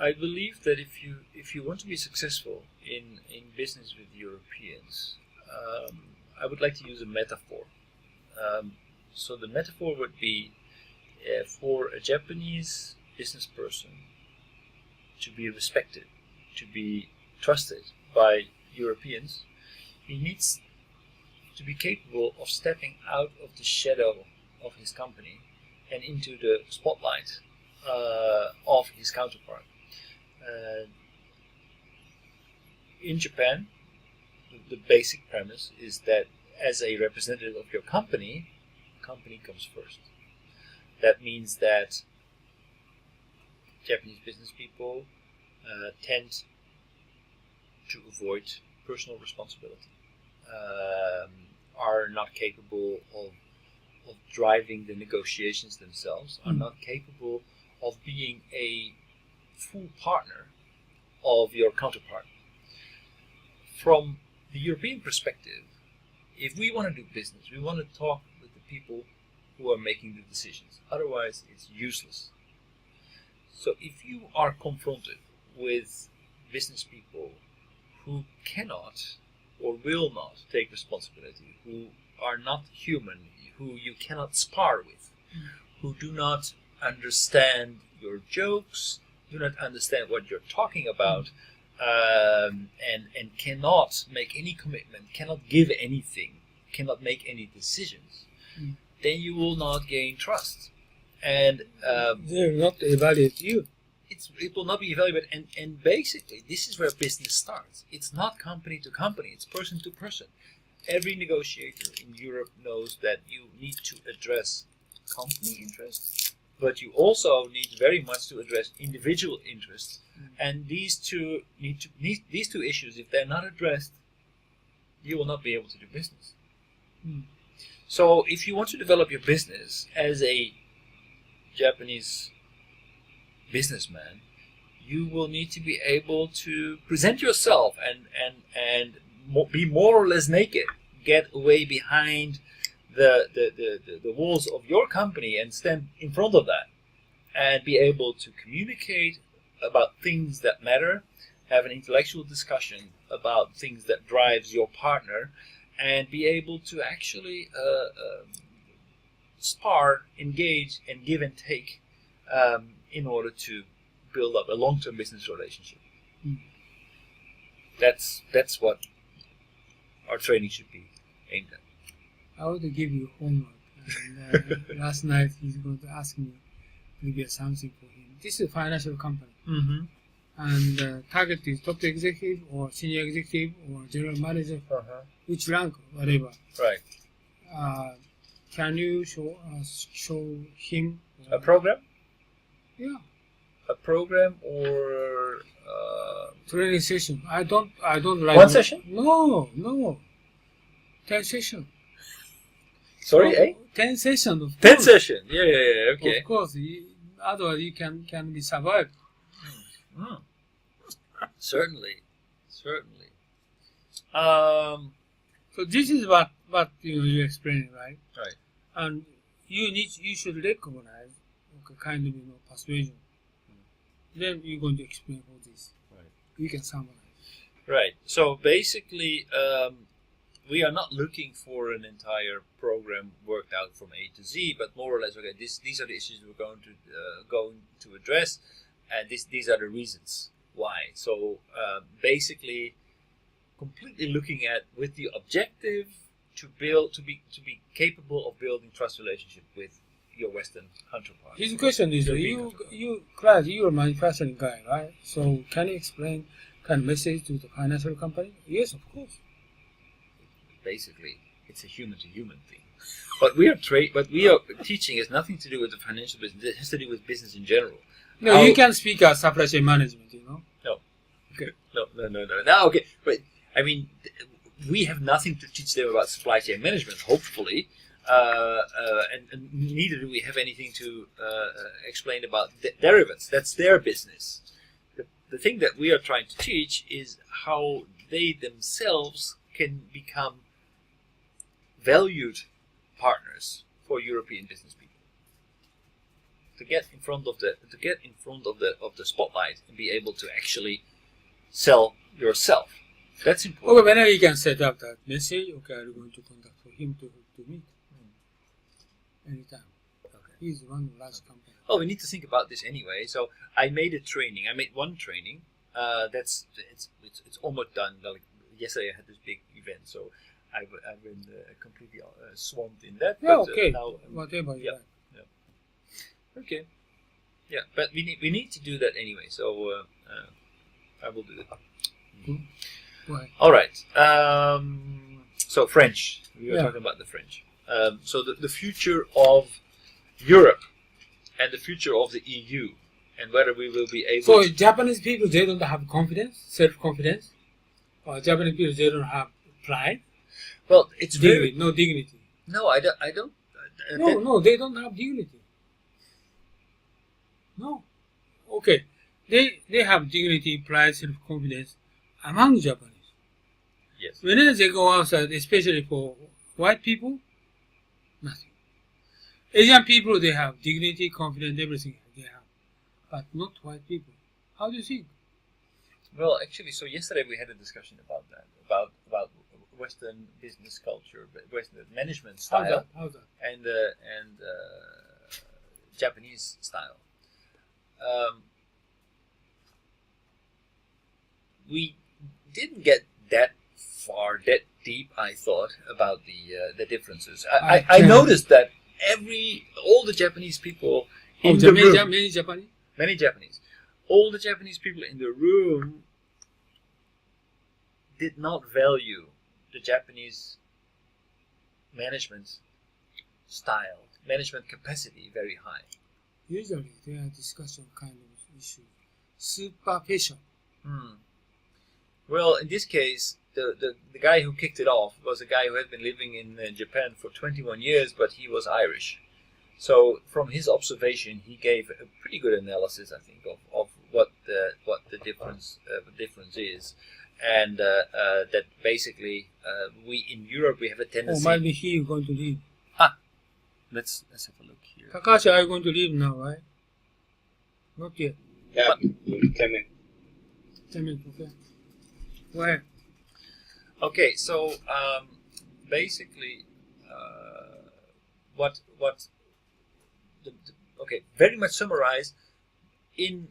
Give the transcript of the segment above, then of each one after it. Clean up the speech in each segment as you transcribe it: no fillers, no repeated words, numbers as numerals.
I believe that if you want to be successful in business with Europeans, I would like to use a metaphor. So the metaphor would be for a Japanese business person to be respected, to be trusted by Europeans, he needs to be capable of stepping out of the shadow of his company and into the spotlight of his counterpart. In Japan, the basic premise is that as a representative of your company comes first. That means that Japanese business people tend to avoid personal responsibility, are not capable of driving the negotiations themselves, are not capable of being a full partner of your counterpart. From the European perspective, if we want to do business, we want to talk with the people who are making the decisions. Otherwise, it's useless. So if you are confronted with business people who cannot or will not take responsibility, who are not human, who you cannot spar with, who do not understand your jokes, do not understand what you're talking about, and cannot make any commitment, cannot give anything, cannot make any decisions, then you will not gain trust. And they will not evaluate you. It will not be evaluated. And basically, this is where business starts. It's not company to company, it's person to person. Every negotiator in Europe knows that you need to address company interests, but you also need very much to address individual interests. And these two issues, if they're not addressed, you will not be able to do business. So if you want to develop your business as a Japanese businessman, you will need to be able to present yourself and be more or less naked, get away behind the walls of your company and stand in front of that, and be able to communicate about things that matter, have an intellectual discussion about things that drives your partner, and be able to actually spar, engage, and give and take in order to build up a long-term business relationship. That's what our training should be aimed at. I want to give you homework. And, last night he's going to ask me to get something for him. This is a financial company. And target is top executive or senior executive or general manager, which rank, whatever. Right. Can you show him a program? Yeah. A program or training session. I don't like one session? No. 10 session. Sorry, eh? 10 session. 10 session. Yeah. Okay. Of course. Otherwise, you can be survived. Certainly. So this is what you explain, right? Right. And you should recognize kind of persuasion. Then you're going to explain all this. Right. You can summarize. Right. So basically, we are not looking for an entire program worked out from A to Z, but more or less, okay, these are the issues we're going to address, and these are the reasons why. So basically, completely looking at with the objective to be capable of building trust relationship with your Western counterpart. His question is, Clive, you're a manufacturing guy, right? So can you explain kind of message to the financial company? Yes, of course. Basically, it's a human-to-human thing. What we are teaching has nothing to do with the financial business. It has to do with business in general. No, you can speak as supply chain management, No. Okay. No. No, okay. But, I mean, we have nothing to teach them about supply chain management, hopefully. And neither do we have anything to explain about derivatives. That's their business. The thing that we are trying to teach is how they themselves can become valued partners for European business people. to get in front of the spotlight and be able to actually sell yourself. That's important. Okay, whenever you can set up that message, okay, I'm going to contact for him to meet anytime. Okay. He's one large company. Well, we need to think about this anyway. So I made one training. It's almost done. Like yesterday, I had this big event, so I've been completely swamped in that. Yeah, but, okay. Now, Whatever you yeah. like. Okay. Yeah, but we need to do that anyway. So I will do that. Cool. Go ahead. All right. So French. We were Yeah. talking about the French. So the future of Europe and the future of the EU, and whether we will be able. So to... Japanese people, they don't have confidence, self-confidence, or Japanese people, they don't have pride. Well, it's Dignity, no dignity. No, I don't. No, they don't have dignity. No. Okay. They have dignity, pride, self-confidence among Japanese. Yes. Whenever they go outside, especially for white people, nothing. Asian people, they have dignity, confidence, everything they have. But not white people. How do you think? Well, actually, so yesterday we had a discussion about that, about Western business culture, Western management style, How's that? and Japanese style. We didn't get that far, that deep, I thought, about the differences. I noticed that all the Japanese people in the room, many Japanese, all the Japanese people in the room did not value the Japanese management style, management capacity very high. Usually they are discussion kind of issue. Superficial. Well, in this case, the guy who kicked it off was a guy who had been living in Japan for 21 years, but he was Irish. So from his observation, he gave a pretty good analysis, I think, of what the difference is, and that basically we in Europe we have a tendency. Or maybe he is going to leave. Let's have a look here. Takashi, are you going to leave now, right? Not yet. Yeah, 10 minutes. 10 minutes, okay. Go ahead. Okay, so basically, very much summarized, in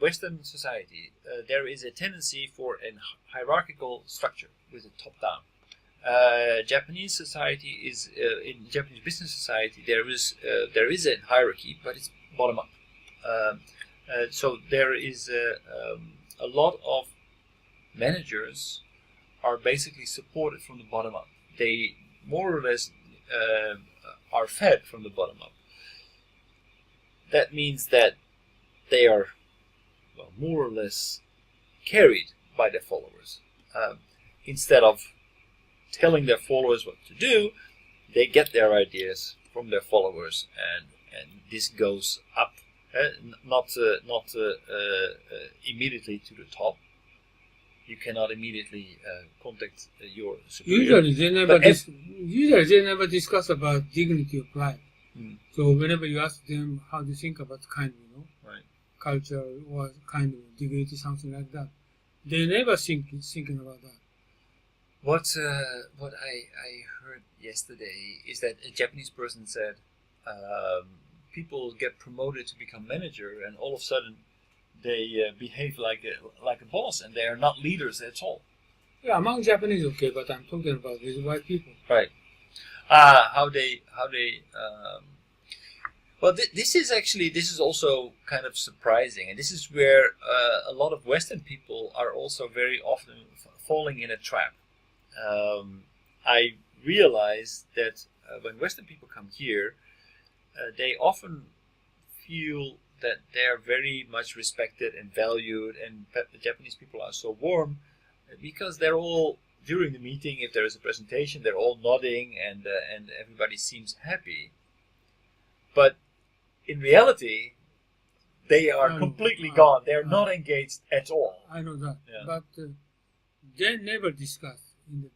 Western society, there is a tendency for a hierarchical structure with a top-down. Japanese society is in Japanese business society there is a hierarchy, but it's bottom-up. So there is a lot of managers are basically supported from the bottom up. They more or less are fed from the bottom up. That means that they are more or less carried by their followers. Instead of telling their followers what to do, they get their ideas from their followers, and this goes up, not immediately to the top. You cannot immediately contact your superior. Usually they never discuss about dignity or pride. So whenever you ask them how do you think about kind of, right, culture or kind of dignity, something like that, they never thinking about that. What I heard yesterday is that a Japanese person said people get promoted to become manager, and all of a sudden they behave like a boss, and they are not leaders at all. Yeah, among Japanese, okay, but I'm talking about these white people. Right. This is also kind of surprising, and this is where a lot of Western people are also very often falling in a trap. I realize that when Western people come here, they often feel that they are very much respected and valued, and the Japanese people are so warm because they're all, during the meeting, if there is a presentation, they're all nodding and everybody seems happy. But in reality, they are completely gone. They are not engaged at all. I know that, Yeah. but they never discuss in the